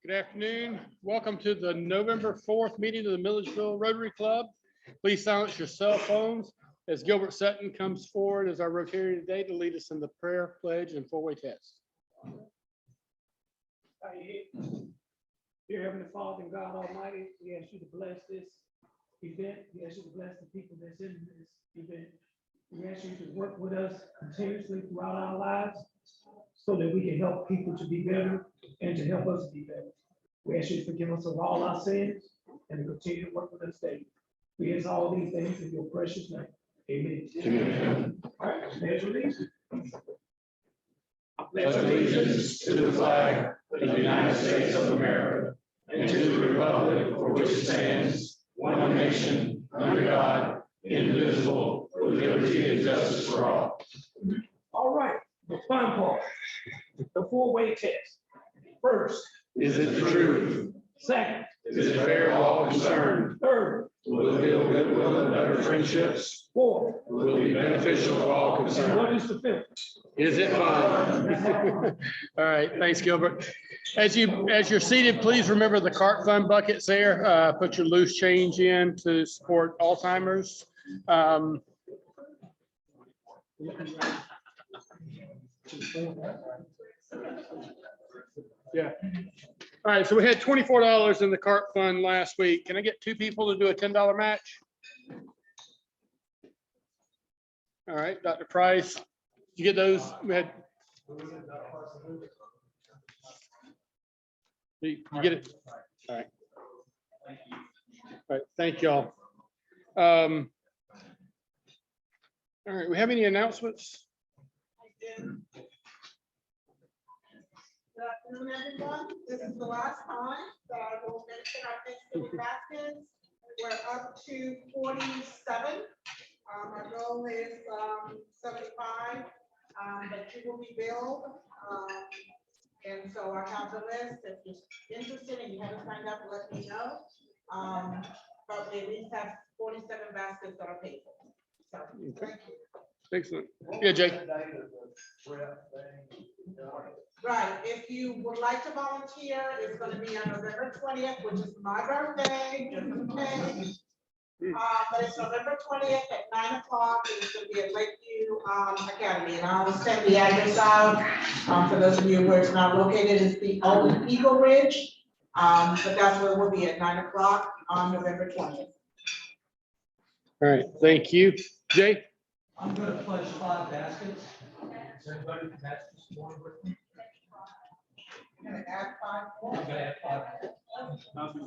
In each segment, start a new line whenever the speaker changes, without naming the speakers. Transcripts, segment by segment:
Good afternoon. Welcome to the November 4th meeting of the Milledgeville Rotary Club. Please silence your cell phones as Gilbert Sutton comes forward as our Rotarian today to lead us in the prayer, pledge, and four-way test.
Dear Heavenly Father and God Almighty, we ask you to bless this event. We ask you to bless the people that's in this event. We ask you to work with us continuously throughout our lives so that we can help people to be better and to help us be better. We ask you to forgive us of all our sins and to continue to work with us daily. We ask all these things in your precious name. Amen. Amen. All right, pledge allegiance.
Pledge allegiance to the flag of the United States of America and to the republic for which it stands, one nation, under God, indivisible, with liberty and justice for all.
All right, the fun part, the four-way test. First,
is it the truth?
Second,
Is it fair to all concerned?
third,
Will it build goodwill and better friendships?
fourth,
Will it be beneficial to all
and
concerned?
what is the fifth?
Is it fun?
All right, thanks, Gilbert. As you're seated, please remember the cart fund buckets there. Put your loose change in to support Alzheimer's. Yeah. All right, so we had $24 in the cart fund last week. Can I get two people to do a $10 match? All right, Dr. Price, did you get those? We had. You get it? All right. All right, thank y'all. All right, we have any announcements?
Good afternoon, everyone. This is the last time that I will mention our Thanksgiving baskets. We're up to 47. Our goal is 75, but you will be billed. And so I have the list. If you're interested and you haven't signed up, let me know. But we at least have 47 baskets that are paid for. So thank you.
Excellent. Yeah, Jake.
Right, if you would like to volunteer, it's gonna be on November 20th, which is my birthday, just in case. But it's November 20th at 9 o'clock, and it's gonna be at Lakeview Academy, and I'll send the address out. For those of you where it's not located, it's the old Eagle Ridge, but that's where we'll be at 9 o'clock on November 20th.
All right, thank you. Jay?
I'm gonna pledge 5 baskets. Is anybody can match this morning with me?
You're gonna add 5 more?
I'm gonna add 5.
I think Dr.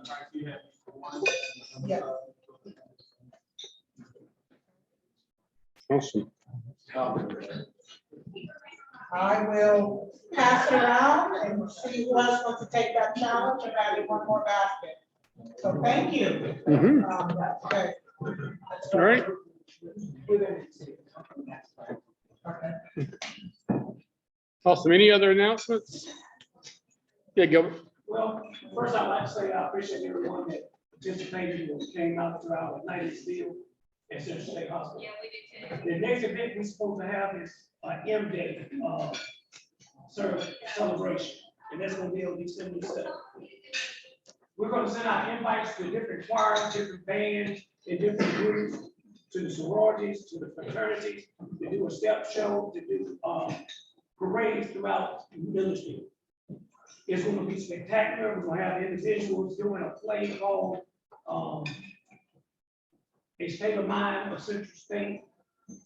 Price, you have one.
Yeah.
Awesome.
I will pass it around and see who else wants to take that challenge of adding one more basket. So thank you. Okay.
All right. Awesome. Any other announcements? Yeah, Gilbert.
Well, first I'd like to say I appreciate everyone that participated and came out throughout the night deal at Central State Hospital.
Yeah, we did too.
The next event we're supposed to have is M-Day celebration, and that's gonna be on December 7th. We're gonna send out invites to different choirs, different bands, and different groups, to the sororities, to the fraternities, to do a step show, to do parades throughout Milledgeville. It's gonna be spectacular. We're gonna have individuals doing a play called A State of Mind of Central State,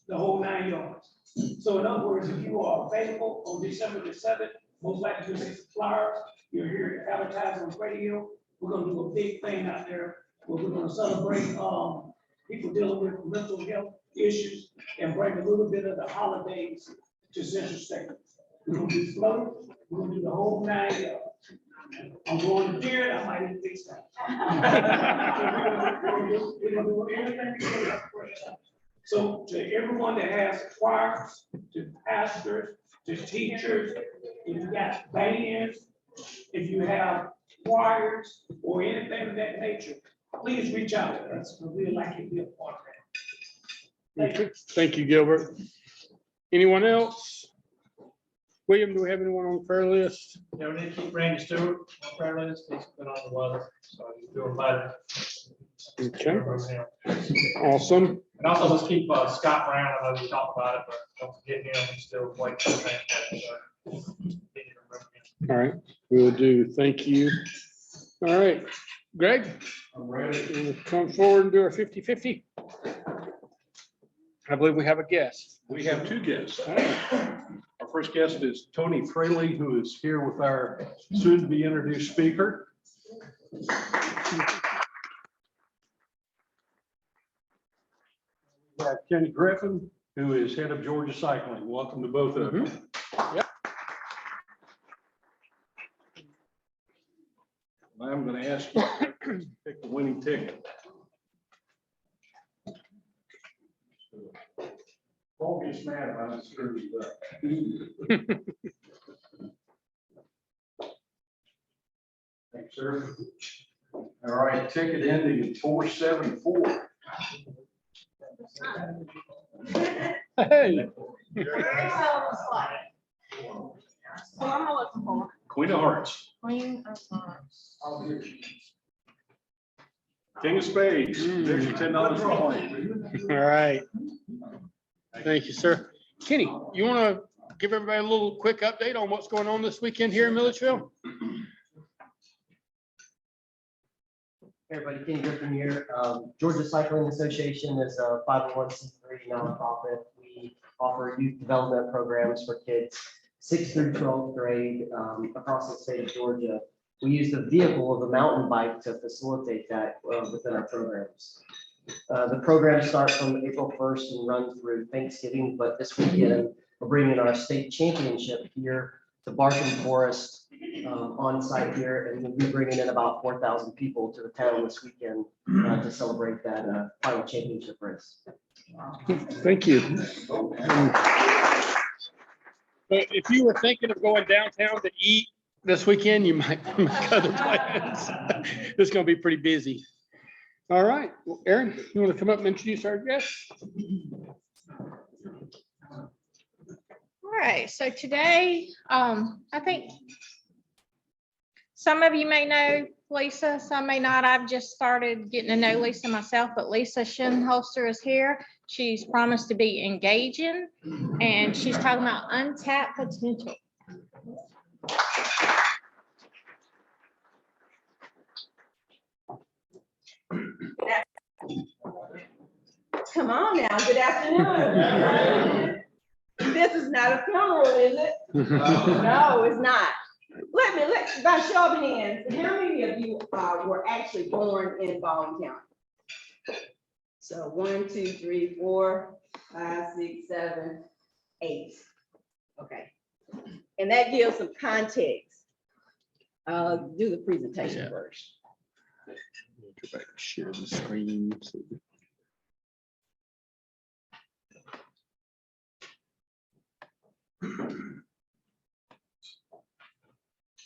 the whole 9 yards. So in other words, if you are available on December the 7th, most likely you'll see some flyers. You're here advertising on radio. We're gonna do a big thing out there where we're gonna celebrate people dealing with mental health issues and bring a little bit of the holidays to Central State. We're gonna do float, we're gonna do the whole 9 yards. I'm going to do it, I might even fix that. We're gonna do everything. So to everyone that has choirs, to pastors, to teachers, if you got bands, if you have choirs or anything of that nature, please reach out to us. We'd like you to be a part of that.
Thank you, Gilbert. Anyone else? William, do we have anyone on the prayer list?
Yeah, we need to keep Randy Stewart on prayer list. He's been on the weather, so he's doing better.
Okay. Awesome.
And also let's keep Scott Brown. I know we talked about it, but don't forget him. He's still quite the same.
All right, we'll do. Thank you. All right, Greg,
I'm ready.
we'll come forward and do our 50-50. I believe we have a guest.
We have two guests. Our first guest is Tony Fraley, who is here with our soon-to-be introduced speaker. We have Kenny Griffin, who is head of Georgia Cycling. Welcome to both of them.
Yep.
I'm going to ask you to pick the winning ticket. Paul gets mad if I don't screw these up. Thanks, sir. All right, ticket ending in 474.
Hey,
Queen of Hearts,
Queen of Hearts.
King of Spades. There's your $10 coin.
all right. Thank you, sir. Kenny, you want to give everybody a little quick update on what's going on this weekend here in Milledgeville?
Hey everybody, Kenny Griffin here. Georgia Cycling Association is a 501c3 nonprofit. We offer youth development programs for kids 6th through 12th grade across the state of Georgia. We use the vehicle of a mountain bike to facilitate that within our programs. The programs start from April 1st and run through Thanksgiving, but this weekend we're bringing our state championship here to Barton Forest on site here, and we'll be bringing in about 4,000 people to the town this weekend to celebrate that final championship race.
Thank you. But if you were thinking of going downtown to eat this weekend, you might make other plans. It's going to be pretty busy. All right, well, Aaron, you want to come up and introduce our guests?
All right, so today, I think some of you may know Lisa, some may not. I've just started getting to know Lisa myself, but Lisa Shinholster is here. She's promised to be engaging, and she's talking about untapped potential.
Come on now, good afternoon. This is not a funeral, is it? No, it's not. By show of hands, how many of you were actually born in Baldwin County? So 1, 2, 3, 4, 5, 6, 7, 8. Okay. And that gives some context. I'll do the presentation first.
Go back and share the screen.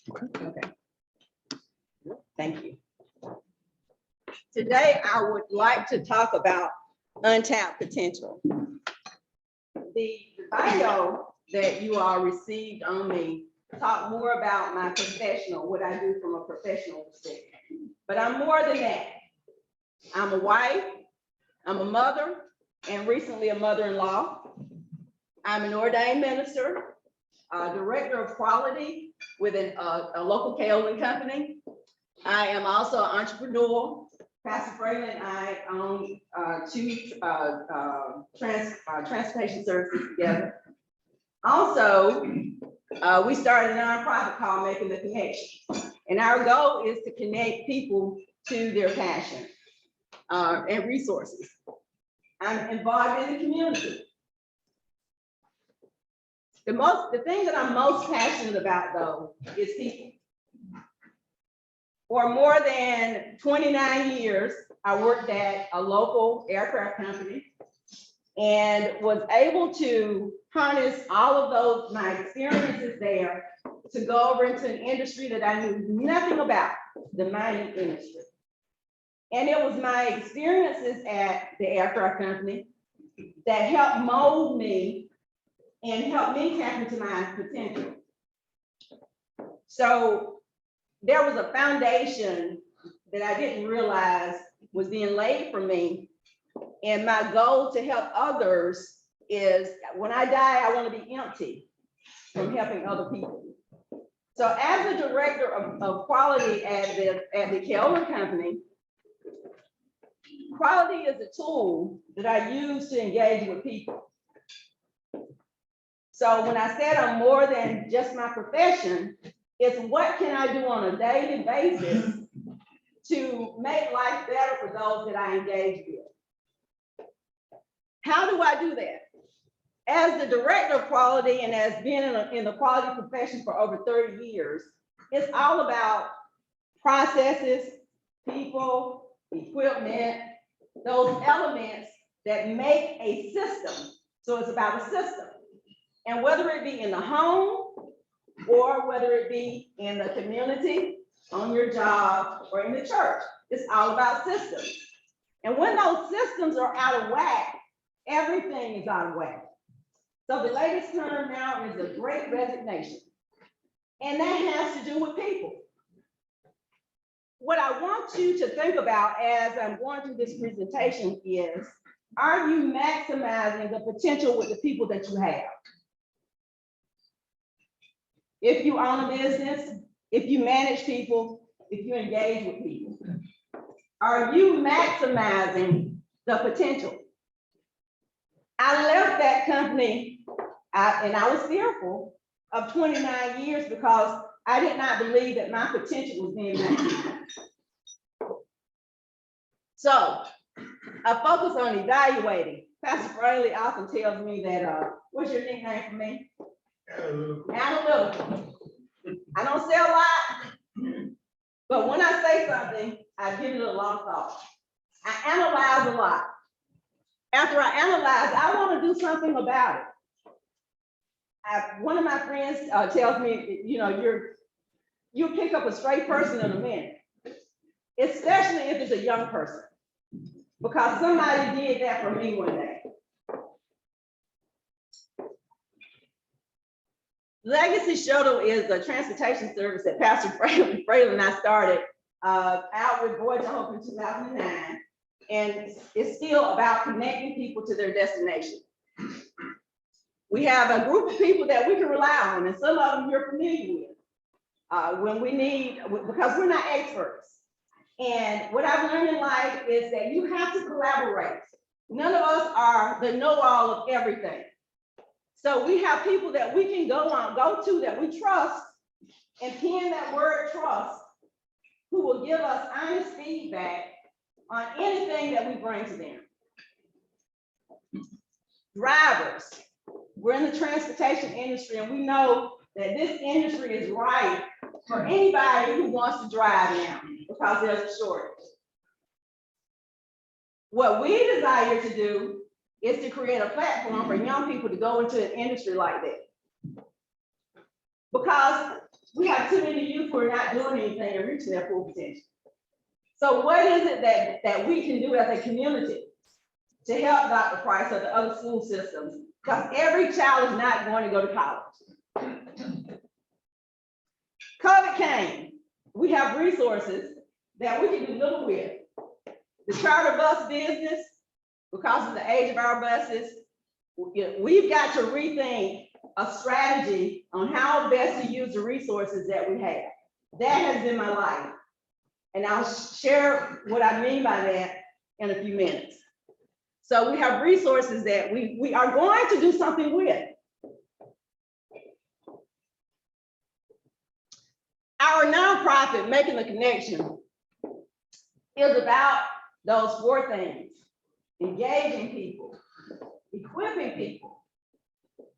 Okay. Thank you. Today, I would like to talk about untapped potential. The bio that you all received on me talk more about my professional, what I do from a professional perspective. But I'm more than that. I'm a wife, I'm a mother, and recently a mother-in-law. I'm an ordained minister, director of quality with a local kaolin company. I am also an entrepreneur. Pastor Fraley and I own 2 transportation services together. Also, we started a nonprofit called Making the Connection. And our goal is to connect people to their passion and resources. I'm involved in the community. The thing that I'm most passionate about, though, is people. For more than 29 years, I worked at a local aircraft company and was able to harness all of my experiences there to go over into an industry that I knew nothing about, the mining industry. And it was my experiences at the aircraft company that helped mold me and help me tap into my potential. So there was a foundation that I didn't realize was being laid for me. And my goal to help others is when I die, I want to be empty from helping other people. So as the director of quality at the Keller Company, quality is a tool that I use to engage with people. So when I said I'm more than just my profession, it's what can I do on a daily basis to make life better for those that I engage with. How do I do that? As the director of quality and as being in the quality profession for over 30 years, it's all about processes, people, equipment, those elements that make a system. So it's about a system. And whether it be in the home or whether it be in the community, on your job, or in the church, it's all about systems. And when those systems are out of whack, everything is out of whack. So the latest term now is the Great Resignation. And that has to do with people. What I want you to think about as I'm going through this presentation is, are you maximizing the potential with the people that you have? If you own a business, if you manage people, if you engage with people, are you maximizing the potential? I left that company and I was fearful of 29 years because I did not believe that my potential was being maximized. So I focus on evaluating. Pastor Fraley often tells me that, what's your nickname for me? Analytical. I don't say a lot, but when I say something, I give it a lot of thought. I analyze a lot. After I analyze, I want to do something about it. One of my friends tells me, you know, you'll pick up a straight person in a minute, especially if it's a young person, because somebody did that for me one day. Legacy Shuttle is a transportation service that Pastor Fraley and I started out with Boys and Hope in 2009. And it's still about connecting people to their destination. We have a group of people that we can rely on, and some of them you're familiar with when we need, because we're not experts. And what I've learned in life is that you have to collaborate. None of us are the know-all of everything. So we have people that we can go to that we trust, and pin that word trust, who will give us honest feedback on anything that we bring to them. Drivers, we're in the transportation industry, and we know that this industry is ripe for anybody who wants to drive now because there's a shortage. What we desire to do is to create a platform for young people to go into an industry like that. Because we have too many youth who are not doing anything and reaching their full potential. So what is it that we can do as a community to help Dr. Price or the other school systems? Because every child is not going to go to college. COVID came. We have resources that we can do little with. The charter bus business, because of the age of our buses, we've got to rethink a strategy on how best to use the resources that we have. That has been my life. And I'll share what I mean by that in a few minutes. So we have resources that we are going to do something with. Our nonprofit, Making the Connection, is about those four things: engaging people, equipping people,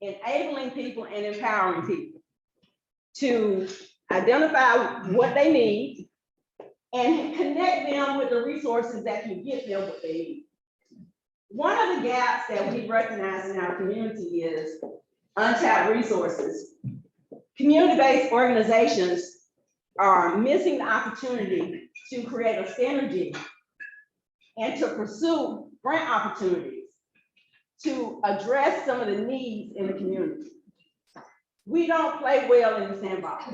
enabling people, and empowering people to identify what they need and connect them with the resources that can get them what they need. One of the gaps that we recognize in our community is untapped resources. Community-based organizations are missing the opportunity to create a synergy and to pursue grant opportunities to address some of the needs in the community. We don't play well in the sandbox.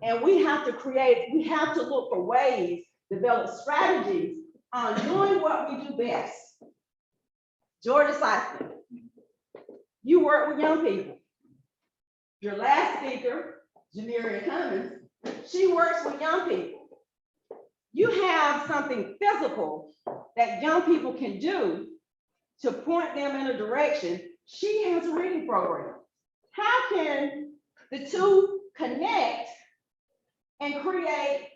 And we have to look for ways, develop strategies on doing what we do best. Georgia Cycling, you work with young people. Your last speaker, Jameria Cummins, she works with young people. You have something physical that young people can do to point them in a direction. She has a reading program. How can the two connect and create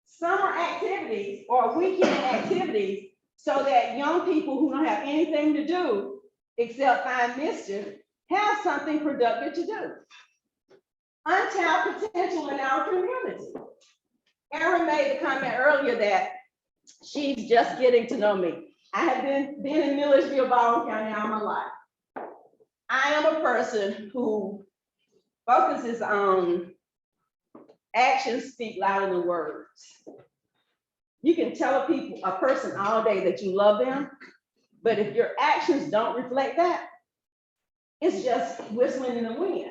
summer activities or weekend activities so that young people who don't have anything to do except find mischief have something productive to do? Untapped potential in our community. Erin made the comment earlier that she's just getting to know me. I have been in Milledgeville, Baldwin County all my life. I am a person who focuses on actions speak louder than words. You can tell a person all day that you love them, but if your actions don't reflect that, it's just whistling in the wind.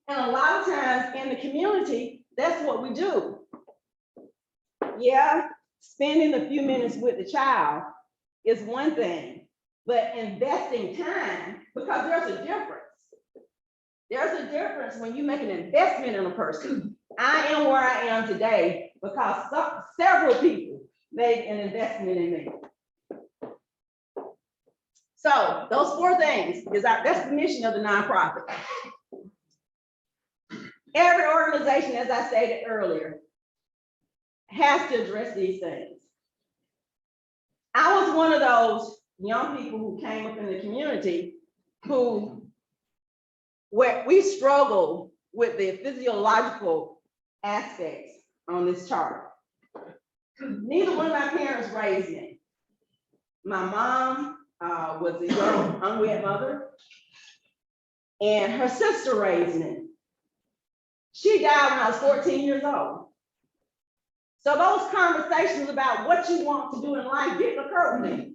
And a lot of times in the community, that's what we do. Yeah, spending a few minutes with the child is one thing, but investing time, because there's a difference. There's a difference when you make an investment in a person. I am where I am today because several people made an investment in me. So those 4 things, that's the mission of the nonprofit. Every organization, as I stated earlier, has to address these things. I was one of those young people who came up in the community where we struggle with the physiological aspects on this chart. Neither one of my parents raised me. My mom was a young unwed mother, and her sister raised me. She died when I was 14 years old. So those conversations about what you want to do in life didn't occur with me.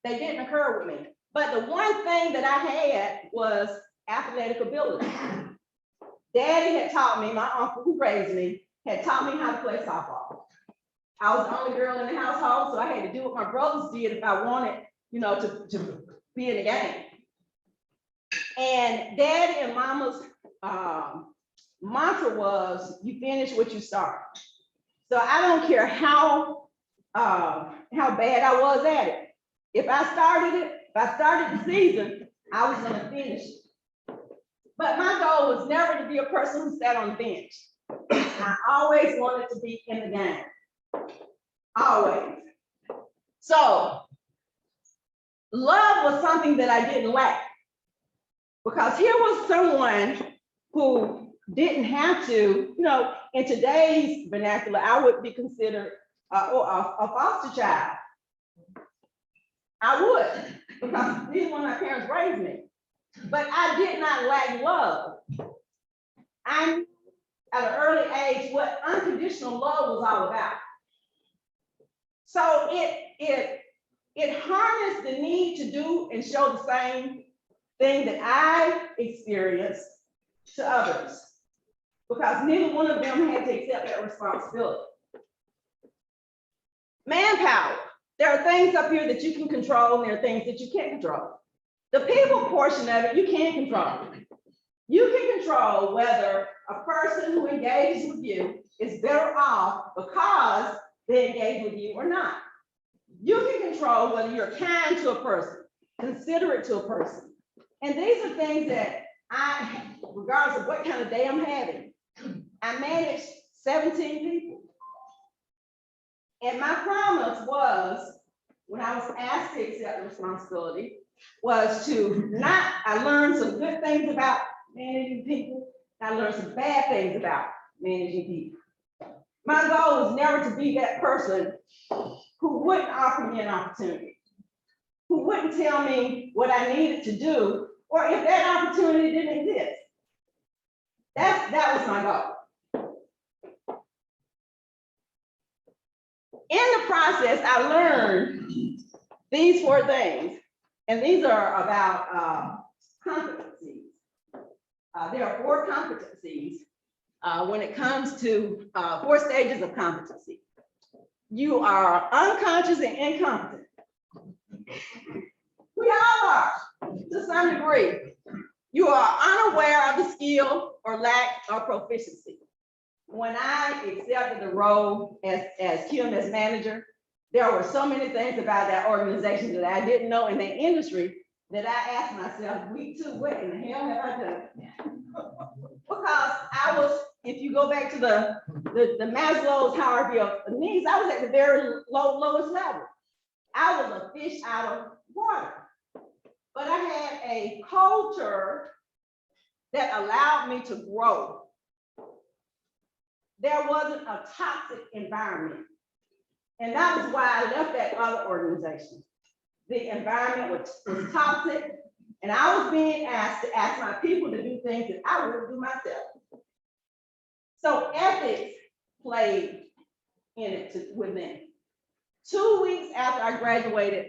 They didn't occur with me. But the one thing that I had was athletic ability. Daddy had taught me, my uncle who raised me, had taught me how to play softball. I was the only girl in the household, so I had to do what my brothers did if I wanted, to be in the game. And Daddy and Mama's mantra was, you finish what you start. So I don't care how bad I was at it. If I started the season, I was gonna finish it. But my goal was never to be a person who sat on the bench. I always wanted to be in the game. Always. So love was something that I didn't lack. Because here was someone who didn't have to, in today's vernacular, I would be considered a foster child. I would, because these were my parents raised me. But I did not lack love. I knew at an early age what unconditional love was all about. So it harnessed the need to do and show the same thing that I experienced to others, because neither one of them had to accept that responsibility. Manpower. There are things up here that you can control, and there are things that you can't control. The people portion of it, you can't control. You can control whether a person who engages with you is better off because they engage with you or not. You can control whether you're kind to a person, considerate to a person. And these are things that I, regardless of what kind of day I'm having, I managed 17 people. And my promise was, when I was asked to accept the responsibility, was I learned some good things about managing people. I learned some bad things about managing people. My goal was never to be that person who wouldn't offer me an opportunity, who wouldn't tell me what I needed to do, or if that opportunity didn't exist. That was my goal. In the process, I learned these 4 things, and these are about competencies. There are 4 competencies when it comes to 4 stages of competency. You are unconscious and incompetent. We all are, to some degree. You are unaware of the skill or lack of proficiency. When I accepted the role as QMS manager, there were so many things about that organization that I didn't know in the industry that I asked myself, week 2, what in the hell have I done? Because I was, if you go back to the Maslow's hierarchy of needs, I was at the very lowest level. I was a fish out of water. But I had a culture that allowed me to grow. There wasn't a toxic environment. And that was why I left that other organization. The environment was toxic, and I was being asked to ask my people to do things that I wouldn't do myself. So ethics played in it with me. 2 weeks after I graduated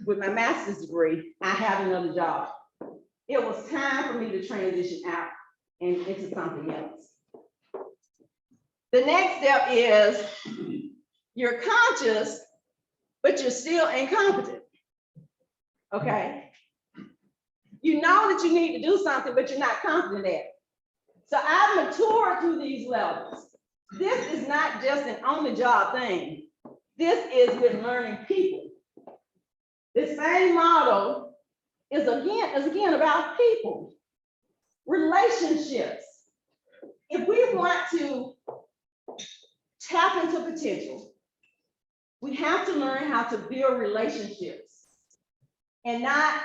with my master's degree, I had another job. It was time for me to transition out and into something else. The next step is you're conscious, but you're still incompetent. Okay? You know that you need to do something, but you're not confident at it. So I've matured through these levels. This is not just an on-the-job thing. This is with learning people. The same model is again about people, relationships. If we want to tap into potential, we have to learn how to build relationships and not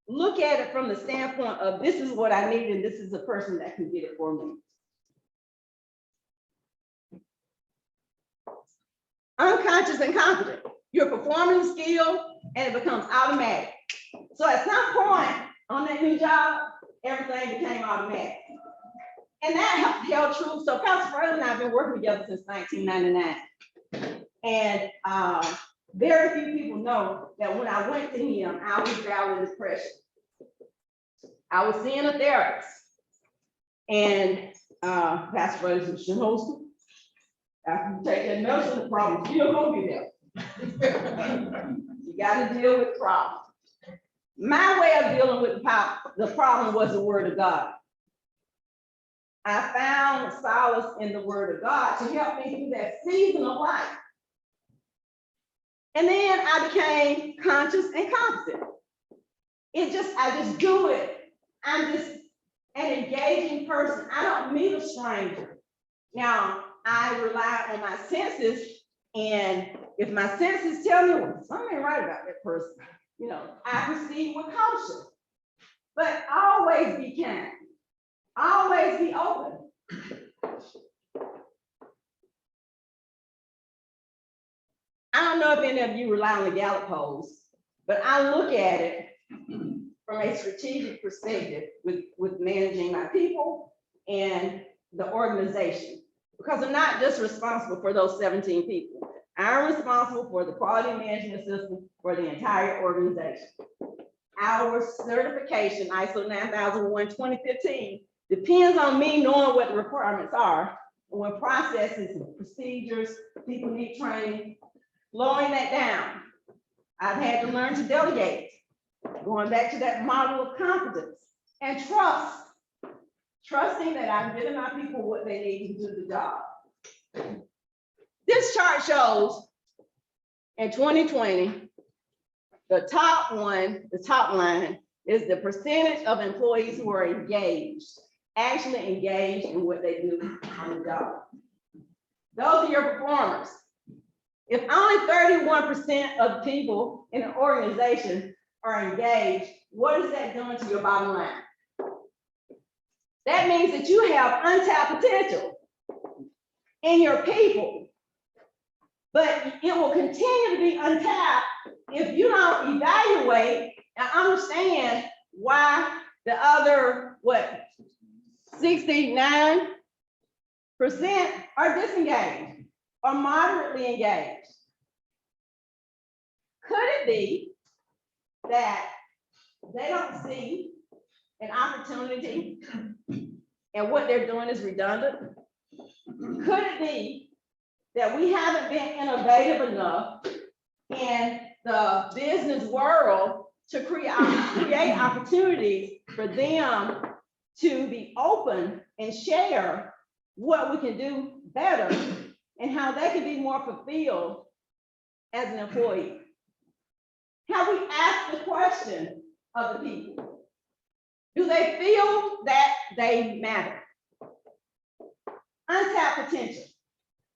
look at it from the standpoint of this is what I need and this is the person that can get it for me. Unconscious and confident. You're performing the skill and it becomes automatic. So at some point on that new job, everything became automatic. And that held true. So Pastor Fred and I have been working together since 1999. And very few people know that when I went to him, I was battling depression. I was seeing a therapist. And Pastor Fred said, "Shinosa, after you take that medicine, the problem still gonna be there. You gotta deal with problems." My way of dealing with the problem was the word of God. I found solace in the word of God to help me through that season of life. And then I became conscious and competent. I just do it. I'm just an engaging person. I don't meet a stranger. Now, I rely on my senses, and if my senses tell me, well, something ain't right about that person, I proceed with caution. But always be kind. Always be open. I don't know if any of you rely on the Gallup polls, but I look at it from a strategic perspective with managing my people and the organization. Because I'm not just responsible for those 17 people. I'm responsible for the quality management system for the entire organization. Our certification, ISO 9001:2015, depends on me knowing what the requirements are, and when processes and procedures, people need training, slowing that down. I've had to learn to delegate, going back to that model of competence and trust. Trusting that I'm giving my people what they need to do the job. This chart shows in 2020, the top line is the percentage of employees who are actually engaged in what they do on the job. Those are your performers. If only 31% of the people in an organization are engaged, what is that doing to your bottom line? That means that you have untapped potential in your people, but it will continue to be untapped if you don't evaluate and understand why the other, 69% are disengaged or moderately engaged. Could it be that they don't see an opportunity and and what they're doing is redundant? Could it be that we haven't been innovative enough in the business world to create opportunities for them to be open and share what we can do better and how they can be more fulfilled as an employee? Have we asked the question of the people? Do they feel that they matter? Untapped potential,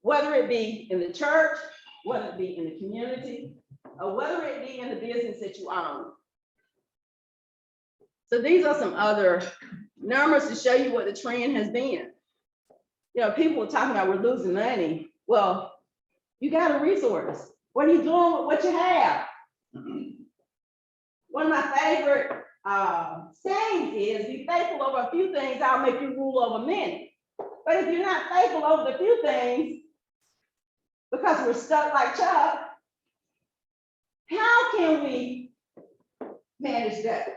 whether it be in the church, whether it be in the community, or whether it be in the business that you own. So these are some other numbers to show you what the trend has been. You know, people were talking about we're losing money. Well, you got a resource. What are you doing with what you have? One of my favorite sayings is, be faithful over a few things, I'll make you rule over many. But if you're not faithful over the few things, because we're stuck like Chuck, how can we manage that?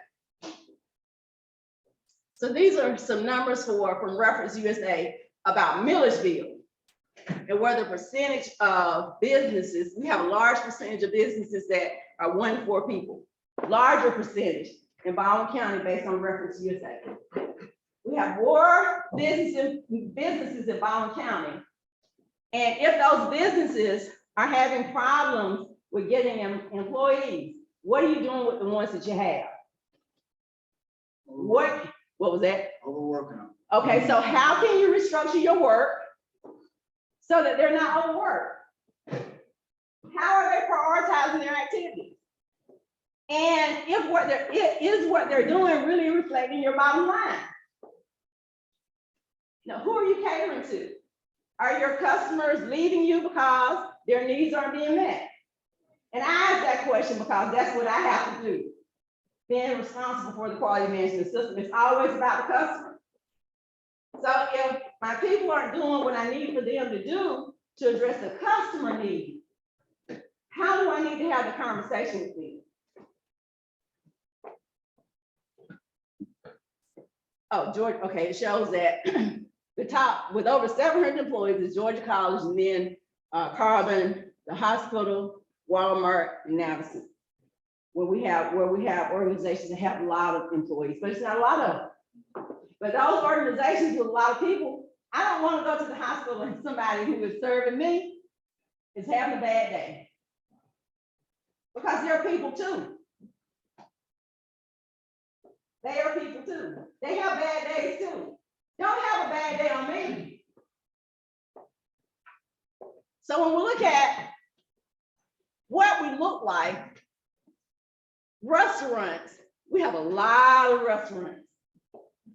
So these are some numbers from Reference USA about Milledgeville and where the percentage of businesses, we have a large percentage of businesses that are 1 to 4 people, larger percentage in Baldwin County based on Reference USA. We have more businesses in Baldwin County. And if those businesses are having problems with getting employees, what are you doing with the ones that you have? What was that?
Overworking them.
Okay, so how can you restructure your work so that they're not overworked? How are they prioritizing their activities? And if what they're doing really reflecting your bottom line? Now, who are you catering to? Are your customers leaving you because their needs aren't being met? And I ask that question because that's what I have to do. Being responsible for the quality management system, it's always about the customer. So if my people aren't doing what I need for them to do to address the customer need, how do I need to have the conversation with them? Oh, Georgia, okay, it shows that the top, with over 700 employees, is Georgia College, and then Carbon, the hospital, Walmart, and Navison. Where we have organizations that have a lot of employees, but it's not a lot of them. But those organizations with a lot of people, I don't want to go to the hospital and somebody who is serving me is having a bad day. Because they're people too. They are people too. They have bad days too. Don't have a bad day on me. So when we look at what we look like, restaurants, we have a lot of restaurants,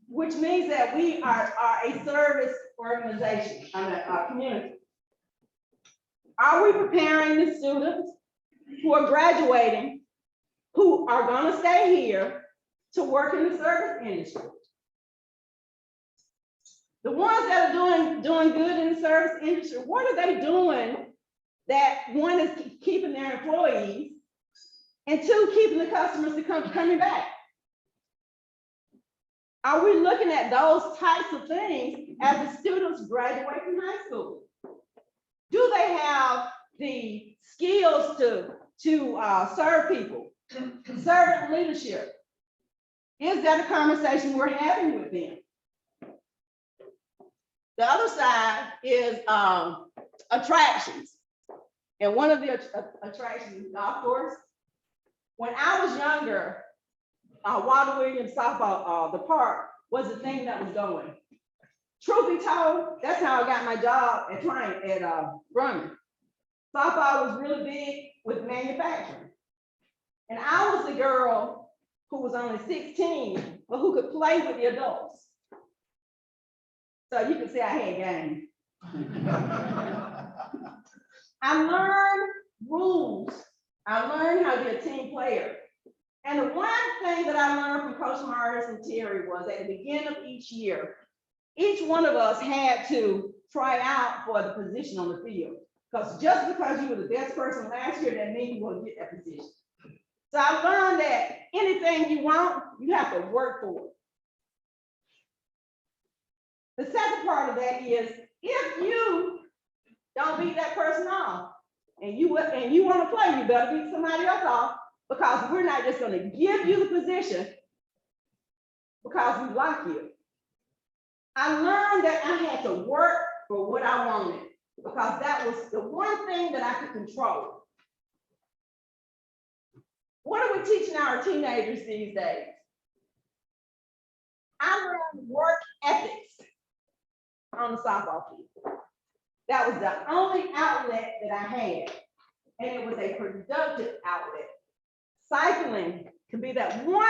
which means that we are a service organization, a community. Are we preparing the students who are graduating, who are going to stay here to work in the service industry? The ones that are doing good in the service industry, what are they doing that, one, is keeping their employees, and two, keeping the customers to coming back? Are we looking at those types of things as the students graduate from high school? Do they have the skills to serve people, servant leadership? Is that a conversation we're having with them? The other side is attractions. And one of the attractions is golf course. When I was younger, Walter Williams softball, the park was the thing that was going. Truth be told, that's how I got my job at Grumman. Softball was really big with manufacturing. And I was the girl who was only 16, but who could play with the adults. So you can say I had game. I learned rules. I learned how to be a team player. And the one thing that I learned from Coach Myers and Terry was at the beginning of each year, each one of us had to try out for the position on the field. Because just because you were the best person last year, that means you will get that position. So I learned that anything you want, you have to work for it. The second part of that is, if you don't beat that person off, and you want to play, you better beat somebody else off, because we're not just going to give you the position because we like you. I learned that I had to work for what I wanted, because that was the one thing that I could control. What are we teaching our teenagers these days? I learned work ethics on the softball field. That was the only outlet that I had, and it was a productive outlet. Cycling can be that one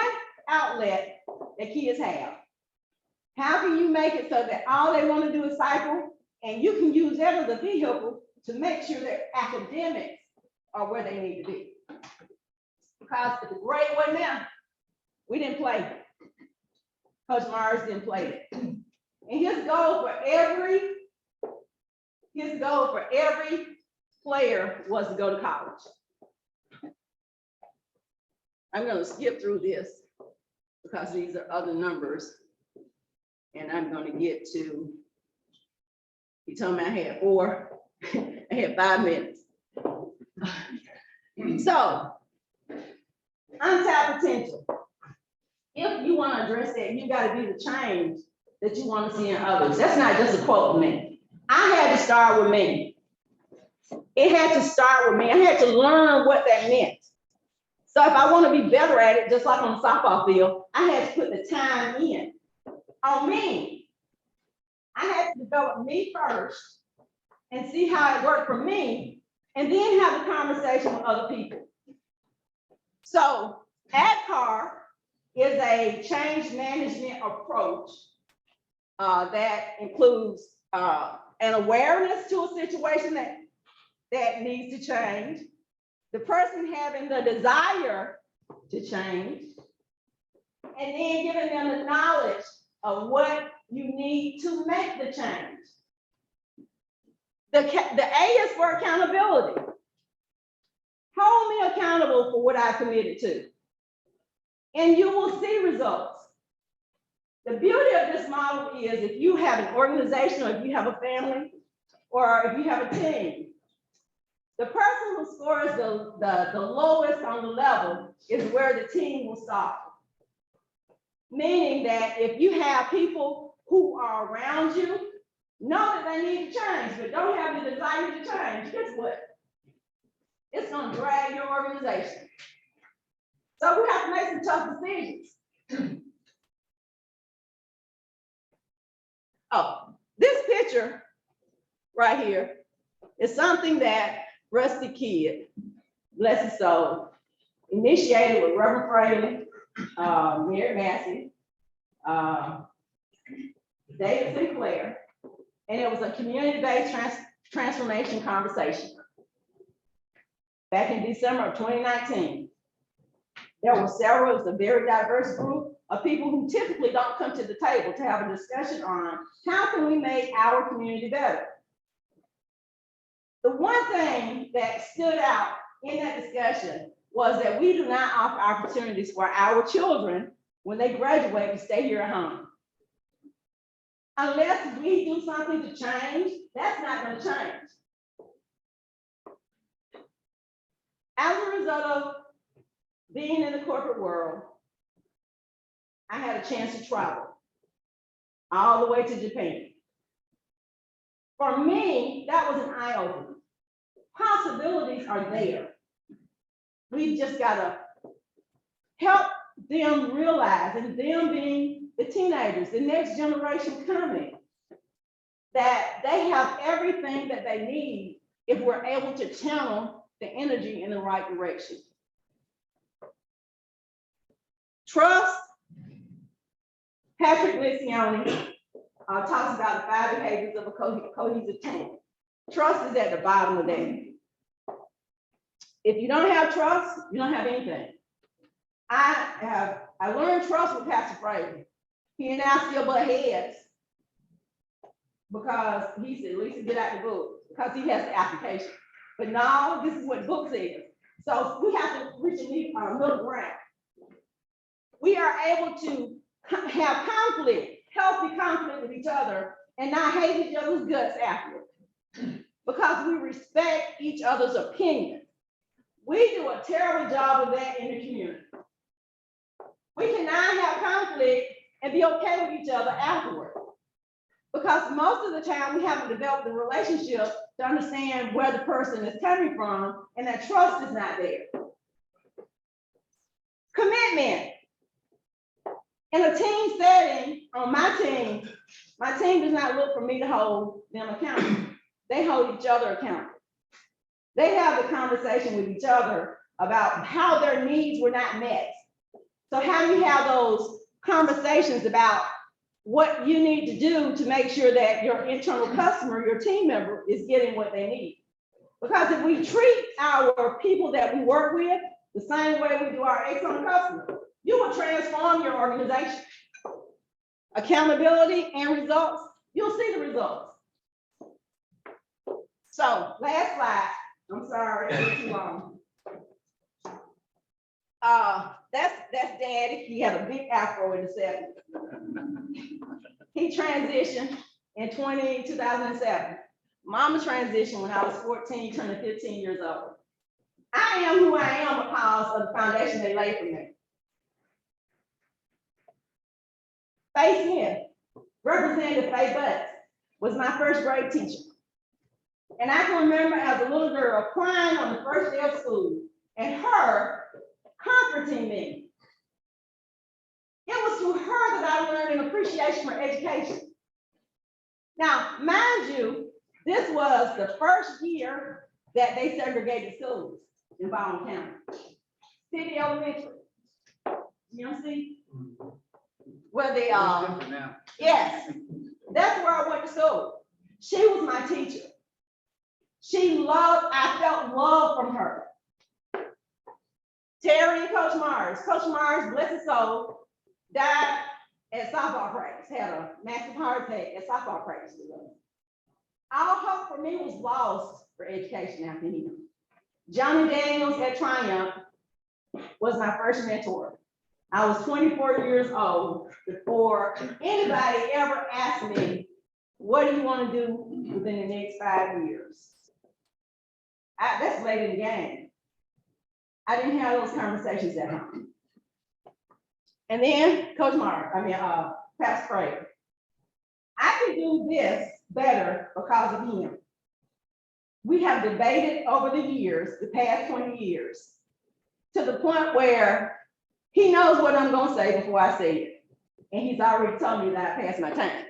outlet that kids have. How can you make it so that all they want to do is cycle, and you can use that as a vehicle to make sure their academics are where they need to be? Because at the grade one now, we didn't play. Coach Myers didn't play it. And his goal for every player was to go to college. I'm going to skip through this because these are other numbers. And I'm going to get to, he told me I had 4, I had 5 minutes. So, untapped potential. If you want to address that, you got to be the change that you want to see in others. That's not just a quote from me. I had to start with me. It had to start with me. I had to learn what that meant. So if I want to be better at it, just like on the softball field, I had to put the time in on me. I had to develop me first and see how it worked for me, and then have the conversation with other people. So ADCAR is a change management approach that includes an awareness to a situation that needs to change, the person having the desire to change, and then giving them the knowledge of what you need to make the change. The A is for accountability. Hold me accountable for what I committed to, and you will see results. The beauty of this model is, if you have an organization, or if you have a family, or if you have a team, the person who scores the lowest on the level is where the team will start. Meaning that if you have people who are around you, know that they need to change, but don't have the desire to change, guess what? It's going to drag your organization. So we have to make some tough decisions. Oh, this picture right here is something that Rusty Kid, bless his soul, initiated with Reverend Fraley, Mary Massey, David Sinclair, and it was a community-based transformation conversation. Back in December of 2019, there were several, it was a very diverse group of people who typically don't come to the table to have a discussion on how can we make our community better. The one thing that stood out in that discussion was that we do not offer opportunities for our children when they graduate to stay here at home. Unless we do something to change, that's not going to change. As a result of being in the corporate world, I had a chance to travel all the way to Japan. For me, that was an eye-opener. Possibilities are there. We just gotta help them realize, and them being the teenagers, the next generation coming, that they have everything that they need if we're able to channel the energy in the right direction. Trust. Patrick Lencioni talks about the 5 behaviors of a cohesive team. Trust is at the bottom of that. If you don't have trust, you don't have anything. I learned trust with Pastor Fraley. He and I still butt heads because he said, Lisa, get out the book, because he has the application. But now this is what the book says. So we have to reach a middle ground. We are able to have conflict, healthy conflict with each other, and not hate each other's guts afterward. Because we respect each other's opinion. We do a terrible job of that in the community. We cannot have conflict and be okay with each other afterward. Because most of the time we haven't developed the relationship to understand where the person is coming from, and that trust is not there. Commitment. In a team setting, on my team does not look for me to hold them accountable. They hold each other accountable. They have the conversation with each other about how their needs were not met. So how do you have those conversations about what you need to do to make sure that your internal customer, your team member, is getting what they need? Because if we treat our people that we work with the same way we do our external customers, you will transform your organization. Accountability and results, you'll see the results. So last slide, I'm sorry, it was too long. That's Daddy. He had a big afro in the 70s. He transitioned in 2007. Mama transitioned when I was 14, turning 15 years old. I am who I am because of the foundation they laid for me. Faye Smith, Representative Faye Butts, was my first grade teacher. And I can remember as a little girl crying on the first day of school and her comforting me. It was through her that I learned an appreciation for education. Now, mind you, this was the first year that they segregated schools in Baldwin County. City Elementary. You know, see? Where they yes, that's where I went to school. She was my teacher. I felt love from her. Terry and Coach Mars. Coach Mars, bless his soul, died at softball practice, had a massive heart attack at softball practice. All hope for me was lost for education after him. Johnny Daniels at Triumph was my first mentor. I was 24 years old before anybody ever asked me, what do you want to do within the next 5 years? That's late in the game. I didn't have those conversations at home. And then Coach Pastor Craig. I can do this better because of him. We have debated over the years, the past 20 years, to the point where he knows what I'm gonna say before I say it. And he's already told me that I passed my time.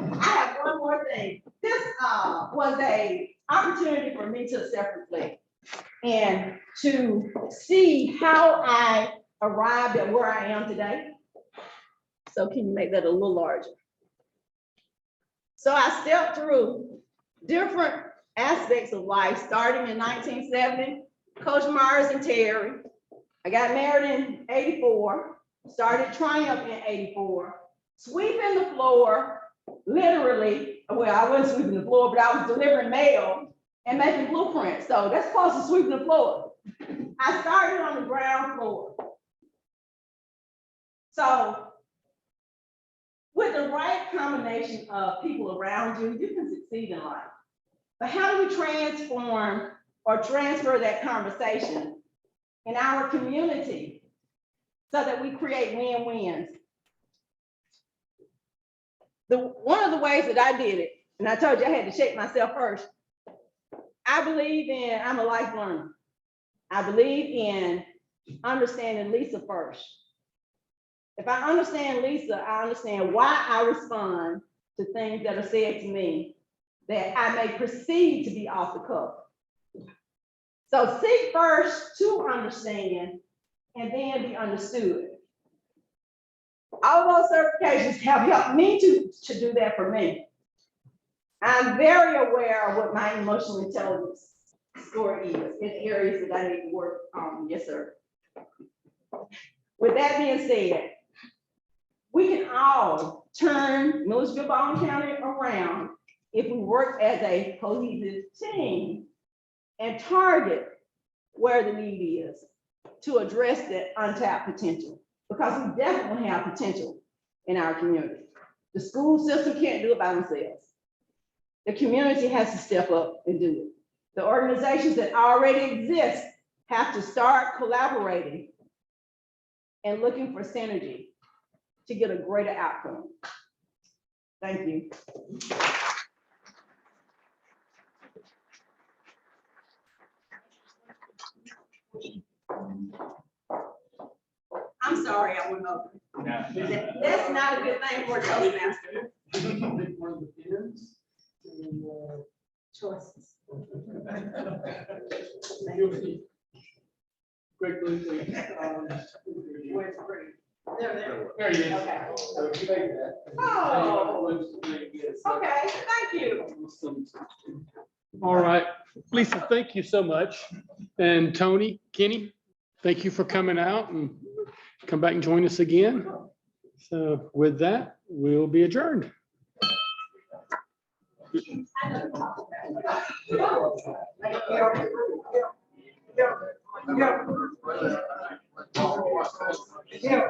I have one more thing. This was an opportunity for me to self-reflect and to see how I arrived at where I am today. So can you make that a little larger? So I stepped through different aspects of life, starting in 1970, Coach Myers and Terry. I got married in 84, started Triumph in 84, sweeping the floor, literally, well, I wasn't sweeping the floor, but I was delivering mail and making blueprints. So that's close to sweeping the floor. I started on the ground floor. So with the right combination of people around you, you can succeed in life. But how do we transform or transfer that conversation in our community so that we create win-wins? One of the ways that I did it, and I told you I had to shake myself first, I'm a life learner. I believe in understanding Lisa first. If I understand Lisa, I understand why I respond to things that are said to me that I may perceive to be off the cuff. So seek first to understand and then be understood. All those certifications have helped me to do that for me. I'm very aware of what my emotional intelligence score is in areas that I need to work on. Yes, sir. With that being said, we can all turn Milledgeville Baldwin County around if we work as a cohesive team and target where the need is to address that untapped potential, because we definitely have potential in our community. The school system can't do it by themselves. The community has to step up and do it. The organizations that already exist have to start collaborating and looking for synergy to get a greater outcome. Thank you. I'm sorry, I went over. That's not a good thing for a Toastmaster. Choices.
Greg, please.
Where's Greg? There.
There he is.
Okay. Oh, okay, thank you.
All right, Lisa, thank you so much. And Tony, Kenny, thank you for coming out and come back and join us again. So with that, we'll be adjourned.
Yeah.